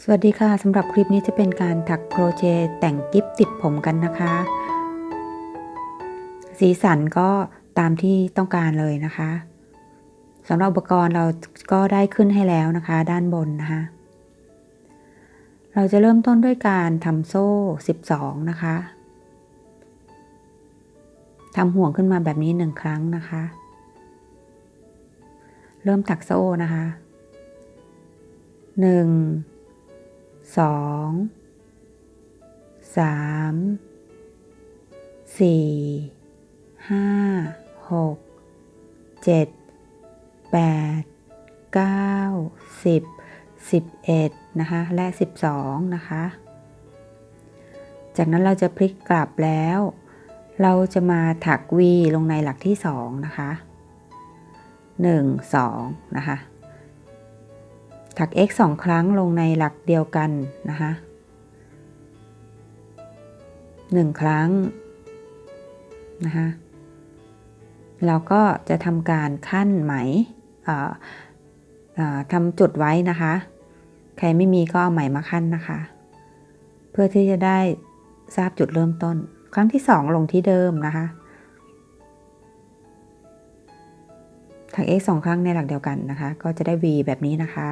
สวัสดีค่ะสำหรับคลิปนี้จะเป็นการถักโครเชต์แต่งกิ๊บติดผมกันนะคะสีสันก็ตามที่ต้องการเลยนะคะสำหรับอุปกรณ์เราก็ได้ขึ้นให้แล้วนะคะด้านบนนะคะเราจะเริ่มต้นด้วยการทำโซ่12นะคะทำห่วงขึ้นมาแบบนี้1ครั้งนะคะเริ่มถักโซ่นะคะ1 2 3 4 5 6 7 8 9 10 11นะคะและ12นะคะจากนั้นเราจะพลิกกลับแล้วเราจะมาถัก V ลงในหลักที่2นะคะ1 2นะคะถัก x 2ครั้งลงในหลักเดียวกันนะคะ1ครั้งนะคะเราก็จะทำการขั้นไหมทำจุดไว้นะคะใครไม่มีก็เอาไหมมาขั้นนะคะเพื่อที่จะได้ทราบจุดเริ่มต้นครั้งที่2ลงที่เดิมนะคะถัก x 2ครั้งในหลักเดียวกันนะคะก็จะได้ v แบบนี้นะคะ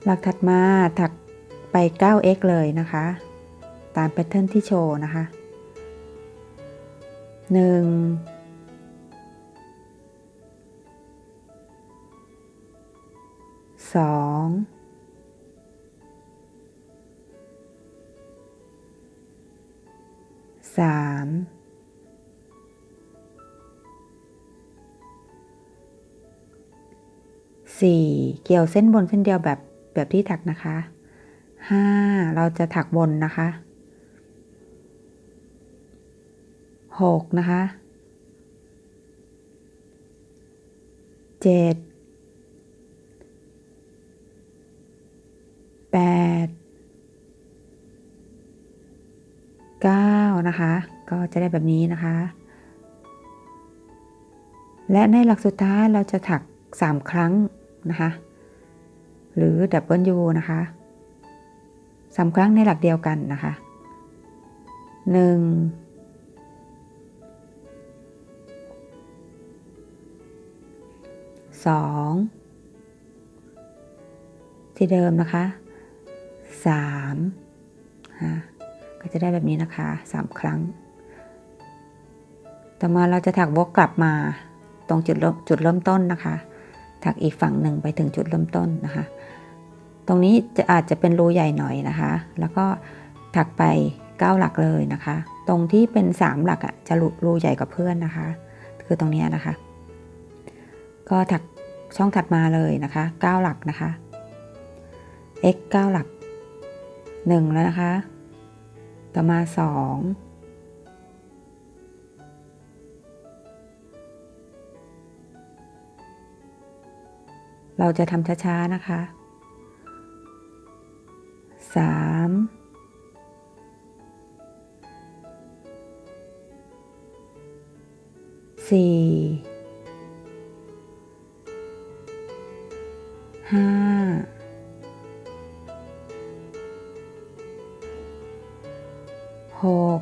หลักถัดมาถักไป 9x เลยนะคะตามแพทเทิร์นที่โชว์นะคะ1 2 3 4เกี่ยวเส้นบนเส้นเดียวแบบที่ถักนะคะ5เราจะถักบนนะคะ6นะคะ7 8 9นะคะก็จะได้แบบนี้นะคะและในหลักสุดท้ายเราจะถัก3ครั้งนะคะหรือ W นะคะ3ครั้งในหลักเดียวกันนะคะ1 2ที่เดิมนะคะ3ก็จะได้แบบนี้นะคะ3ครั้งต่อมาเราจะถักวกกลับมาตรงจุดเริ่มต้นนะคะถักอีกฝั่งหนึ่งไปถึงจุดเริ่มต้นนะคะตรงนี้อาจจะเป็นรูใหญ่หน่อยนะคะแล้วก็ถักไป9หลักเลยนะคะตรงที่เป็น3หลักจะรูใหญ่กว่าเพื่อนนะคะคือตรงนี้นะคะก็ถักช่องถัดมาเลยนะคะ9หลักนะคะ x 9หลัก1แล้วนะคะต่อมา2เราจะทำช้าๆนะคะ3 4 5 6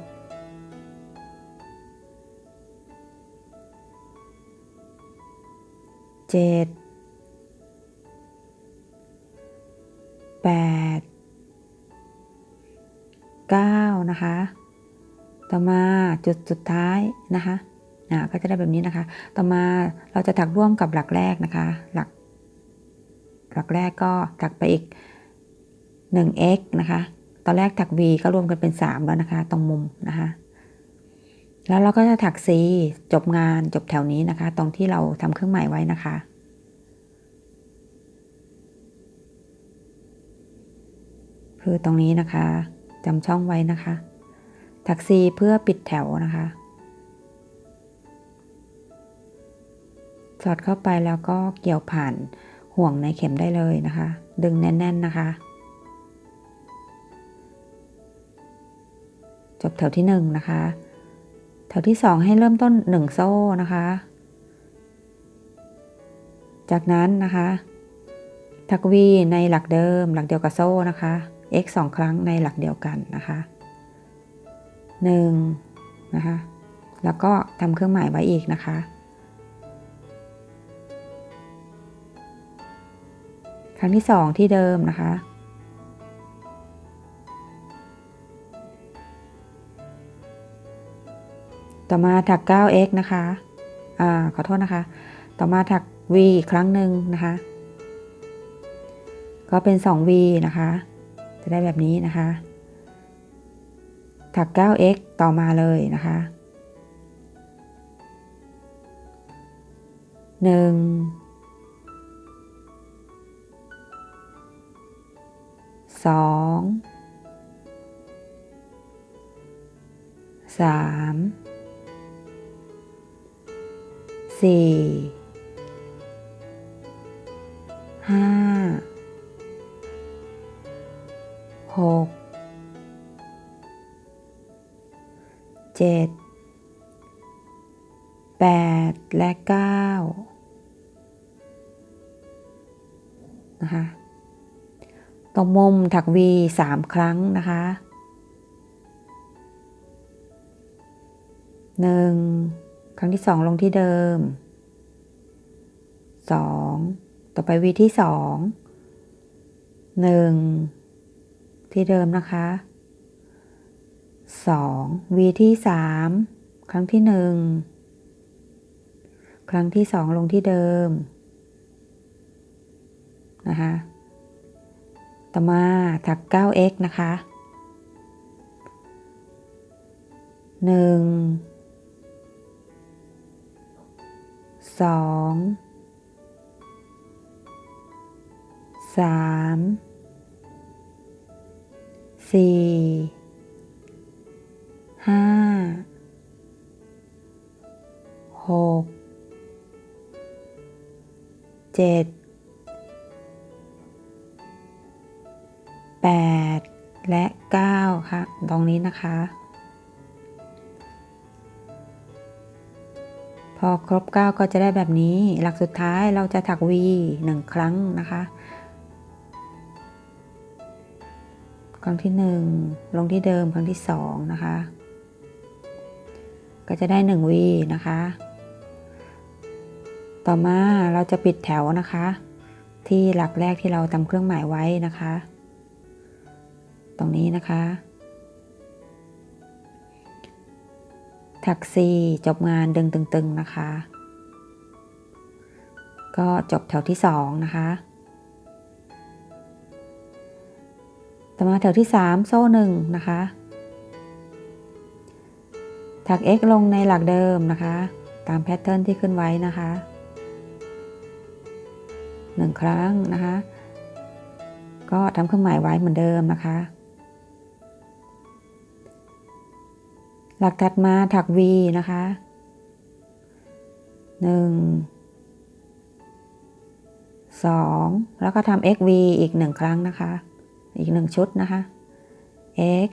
7 8 9นะคะต่อมาจุดสุดท้ายนะคะก็จะได้แบบนี้นะคะต่อมาเราจะถักร่วมกับหลักแรกนะคะหลักแรกก็ถักไปอีก 1x นะคะตอนแรกถัก v ก็รวมกันเป็น3แล้วนะคะตรงมุมนะคะแล้วเราก็จะถัก c จบงานจบแถวนี้นะคะตรงที่เราทำเครื่องหมายไว้นะคะคือตรงนี้นะคะจำช่องไว้นะคะถัก C เพื่อปิดแถวนะคะสอดเข้าไปแล้วก็เกี่ยวผ่านห่วงในเข็มได้เลยนะคะดึงแน่นๆนะคะจบแถวที่1นะคะแถวที่2ให้เริ่มต้น1โซ่นะคะจากนั้นนะคะ ถัก v ในหลักเดิมหลักเดียวกับโซ่นะคะ x 2 ครั้งในหลักเดียวกันนะคะ1นะคะแล้วก็ทำเครื่องหมายไว้อีกนะคะครั้งที่2ที่เดิมนะคะต่อมาถัก 9x นะคะขอโทษนะคะต่อมาถัก v อีกครั้งหนึ่งนะคะก็เป็น 2v นะคะจะได้แบบนี้นะคะถัก 9x ต่อมาเลยนะคะ1 2 3 4 5 6 7 8 และ 9นะคะตรงมุมถัก v 3 ครั้งนะคะ1ครั้งที่2ลงที่เดิม2ต่อไป v ที่2 1ที่เดิมนะคะ2 v ที่3ครั้งที่1ครั้งที่2ลงที่เดิมนะคะต่อมาถัก 9x นะคะ1 2 3 4 5 6 7 8 และ 9ค่ะตรงนี้นะคะพอครบ 9ก็จะได้แบบนี้หลักสุดท้ายเราจะถัก v 1 ครั้งนะคะครั้งที่1ลงที่เดิมครั้งที่2นะคะก็จะได้1 v นะคะต่อมาเราจะปิดแถวนะคะที่หลักแรกที่เราทำเครื่องหมายไว้นะคะตรงนี้นะคะถัก 4 จบงานดึงตึงๆนะคะก็จบแถวที่2นะคะต่อมาแถวที่3โซ่1นะคะถัก x ลงในหลักเดิมนะคะตามแพทเทิร์นที่ขึ้นไว้นะคะ1 ครั้งนะคะก็ทำเครื่องหมายไว้เหมือนเดิมนะคะหลักถัดมาถัก v นะคะ1 2แล้วก็ทำ xv อีก1 ครั้งนะคะอีก1 ชุดนะคะ x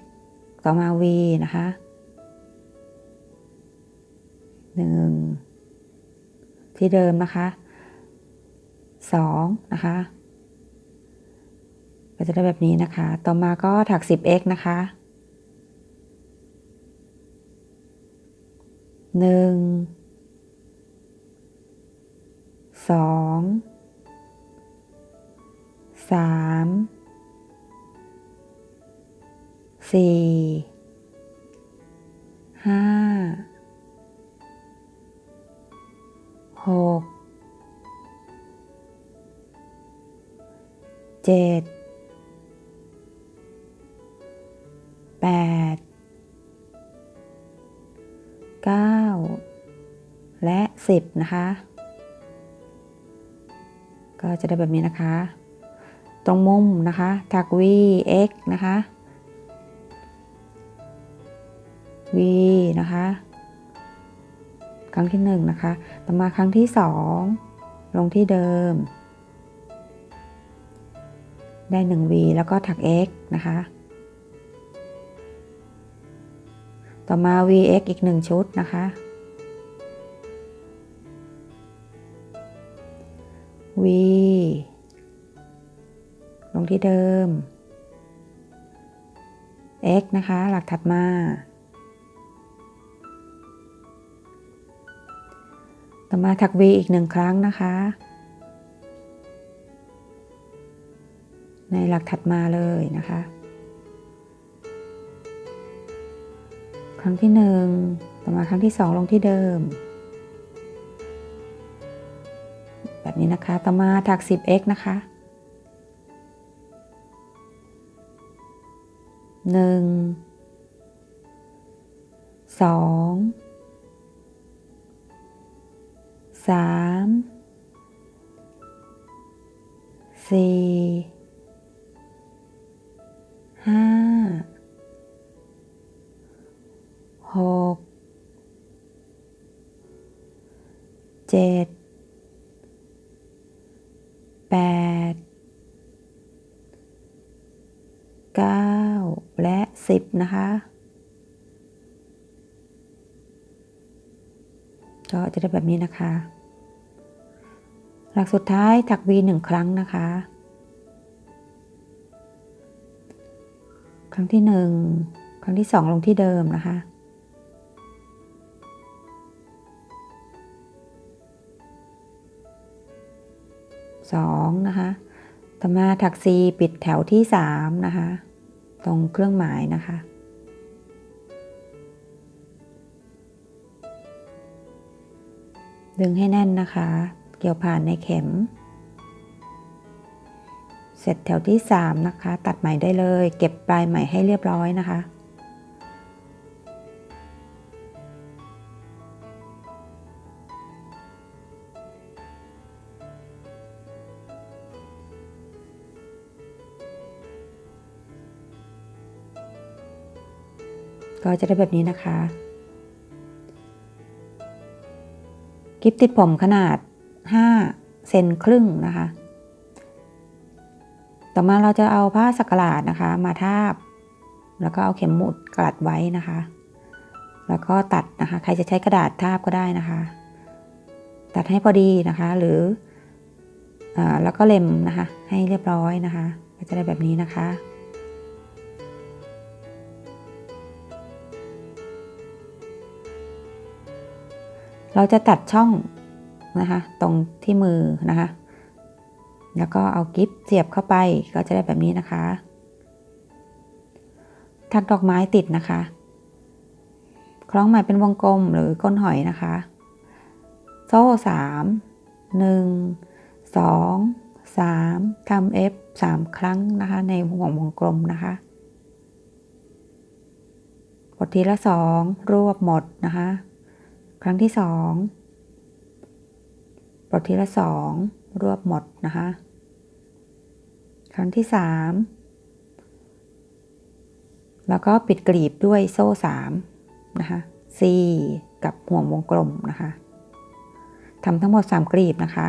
ต่อมา v นะคะ1ที่เดิมนะคะ2นะคะก็จะได้แบบนี้นะคะต่อมาก็ถัก 10x นะคะ1 2 3 4 5 6 7 8 9 และ 10นะคะก็จะได้แบบนี้นะคะตรงมุมนะคะถัก v x นะคะ v นะคะครั้งที่1นะคะต่อมาครั้งที่2ลงที่เดิมได้1 v แล้วก็ถัก x นะคะต่อมา vx อีก1 ชุดนะคะ v ลงที่เดิม x นะคะหลักถัดมาต่อมาถัก v อีก1ครั้งนะคะในหลักถัดมาเลยนะคะครั้งที่1ต่อมาครั้งที่2ลงที่เดิมแบบนี้นะคะต่อมาถัก 10x นะคะ1 2 3 4 5 6 7 8 9 และ 10นะคะก็จะได้แบบนี้นะคะหลักสุดท้ายถัก v 1ครั้งนะคะครั้งที่1ครั้งที่2ลงที่เดิมนะคะ2นะคะต่อมาถัก c ปิดแถวที่3นะคะตรงเครื่องหมายนะคะดึงให้แน่นนะคะเกี่ยวผ่านในเข็มเสร็จแถวที่3นะคะตัดไหมได้เลยเก็บปลายไหมให้เรียบร้อยนะคะก็จะได้แบบนี้นะคะกิ๊บติดผมขนาด5 เซนครึ่งนะคะต่อมาเราจะเอาผ้าสักหลาดนะคะมาทาบแล้วก็เอาเข็มหมุดกลัดไว้นะคะแล้วก็ตัดนะคะใครจะใช้กระดาษทาบก็ได้นะคะตัดให้พอดีนะคะหรือแล้วก็เล็มนะคะให้เรียบร้อยนะคะก็จะได้แบบนี้นะคะเราจะตัดช่องนะคะตรงที่มือนะคะแล้วก็เอากิ๊บเสียบเข้าไปก็จะได้แบบนี้นะคะถักดอกไม้ติดนะคะคล้องไหมเป็นวงกลมหรือก้นหอยนะคะโซ่3 1 2 3ทำ F 3 ครั้งนะคะในห่วงวงกลมนะคะกดทีละ2รวบหมดนะคะครั้งที่2ปลดทีละ2รวบหมดนะคะครั้งที่3แล้วก็ปิดกลีบด้วยโซ่3นะคะ C กับห่วงวงกลมนะคะทำทั้งหมด3กลีบนะคะ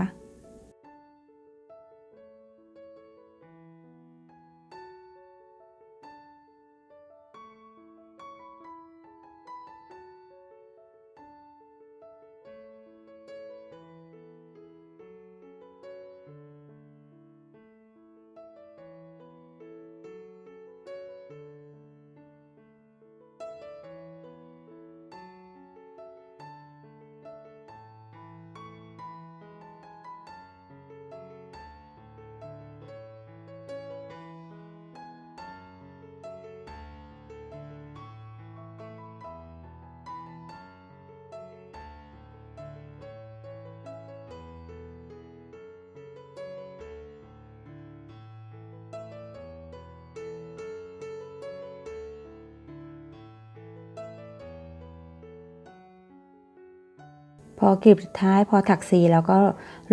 พอกลีบสุดท้ายพอถักซีแล้วก็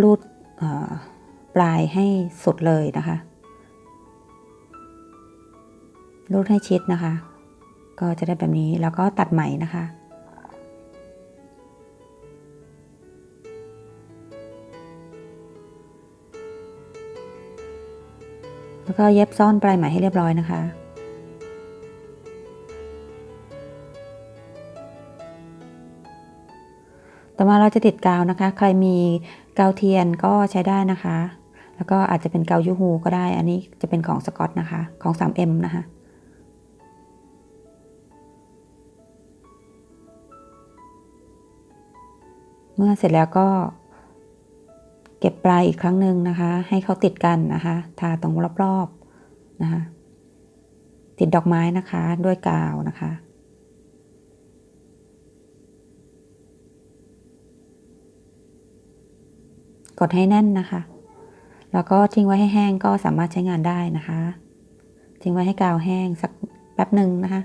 รูดปลายให้สุดเลยนะคะรูดให้ชิดนะคะก็จะได้แบบนี้แล้วก็ตัดไหมนะคะแล้วก็เย็บซ่อนปลายไหมให้เรียบร้อยนะคะต่อมาเราจะติดกาวนะคะใครมีกาวเทียนก็ใช้ได้นะคะ แล้วก็อาจจะเป็นเกายูฮูก็ได้อันนี้จะเป็นของสกอตนะคะของ 3M นะคะเมื่อเสร็จแล้วก็เก็บปลายอีกครั้งหนึ่งนะคะให้เขาติดกันนะคะทาตรงรอบๆนะคะติดดอกไม้นะคะด้วยกาวนะคะกดให้แน่นนะคะแล้วก็ทิ้งไว้ให้แห้งก็สามารถใช้งานได้นะคะทิ้งไว้ให้กาวแห้งสักแป๊บหนึ่งนะคะ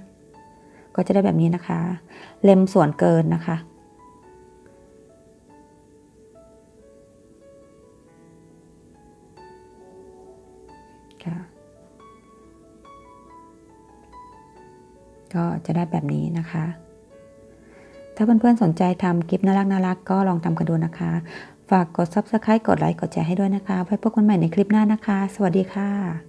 ก็จะได้แบบนี้นะคะเล็มส่วนเกินนะคะก็จะได้แบบนี้นะคะ ถ้าเพื่อนๆสนใจทำกิฟต์น่ารักก็ลองทำกันดูนะคะ ฝากกด Subscribe กดไลค์กดแชร์ให้ด้วยนะคะไว้พบกันใหม่ในคลิปหน้านะคะ สวัสดีค่ะ